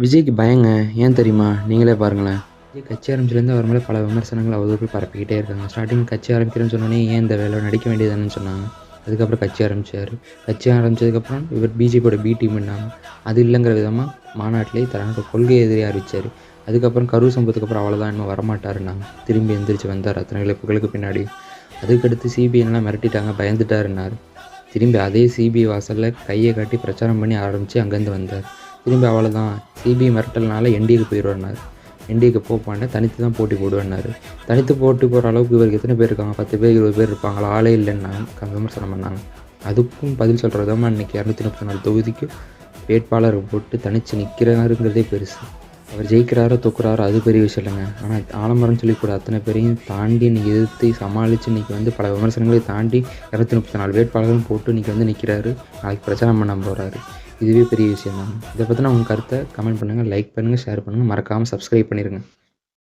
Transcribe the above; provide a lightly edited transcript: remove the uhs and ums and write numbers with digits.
விஜய்க்கு பயங்க. ஏன் தெரியுமா? நீங்களே பாருங்களேன். விஜய் கட்சி ஆரம்பிச்சதுலேருந்து அவர் மேல பல விமர்சனங்கள் அவதூறு பரப்பிக்கிட்டே இருக்காங்க. ஸ்டார்ட்டிங் கட்சி ஆரம்பிக்கிறேன்னு சொன்னோனே, ஏன் இந்த வேலை நடிக்க வேண்டியதுதானேன்னு சொன்னாங்க. அதுக்கப்புறம் கட்சி ஆரம்பிச்சாரு. கட்சி ஆரம்பிச்சதுக்கப்புறம் இவர் பிஜேபியோட பி டீம்னாங்க. அது இல்லைங்கிற விதமா மாநாட்டிலேயே தன்னோட கொள்கை எதிரியா அறிவிச்சாரு. அதுக்கப்புறம் கரூர் சம்பவத்துக்கு அப்புறம் அவ்வளோதான் இன்னும் வரமாட்டாருன்னாங்க. திரும்பி எந்திரிச்சு வந்தார் அத்தனை இழப்புகளுக்கு பின்னாடி. அதுக்கடுத்து சிபிஐலாம் மிரட்டிட்டாங்க, பயந்துட்டாருன்னாரு. திரும்பி அதே சிபிஐ வாசலில் கையை காட்டி பிரச்சாரம் பண்ணி ஆரம்பித்து அங்கேருந்து வந்தார். திரும்பி அவ்வளோதான் சிபிஐ மிரட்டல்னால என்டிஏக்கு போயிடுவார். என்டிஏக்கு போப்பாண்ட தனித்து தான் போட்டி போடுவேன்னாரு. தனித்து போட்டி போகிற அளவுக்கு இவருக்கு எத்தனை பேர் இருக்காங்க? 10 பேர் 20 பேர் இருப்பாங்களா? ஆளே இல்லைன்னாங்க, விமர்சனம் பண்ணாங்க. அதுக்கும் பதில் சொல்கிற விதமாக இன்றைக்கி 234 தொகுதிக்கு வேட்பாளர் போட்டு தனித்து நிற்கிறாருங்கிறதே பெருசு. அவர் ஜெயிக்கிறாரோ தூக்குறாரோ அது பெரிய விஷயம் இல்லைங்க. ஆனால் ஆலமரம்னு சொல்லி கூட அத்தனை பேரையும் தாண்டி இன்றைக்கி எதிர்த்து சமாளித்து இன்றைக்கி வந்து பல விமர்சனங்களையும் தாண்டி 234 வேட்பாளர்களும் போட்டு இன்றைக்கி வந்து நிற்கிறாரு. நாளைக்கு பிரச்சாரம் பண்ண போகிறாரு. இதுவே பெரிய விஷயம் தான். இதை பற்றின உங்கள் கருத்தை கமெண்ட் பண்ணுங்கள், லைக் பண்ணுங்கள், ஷேர் பண்ணுங்கள், மறக்காமல் சப்ஸ்கிரைப் பண்ணிடுங்க.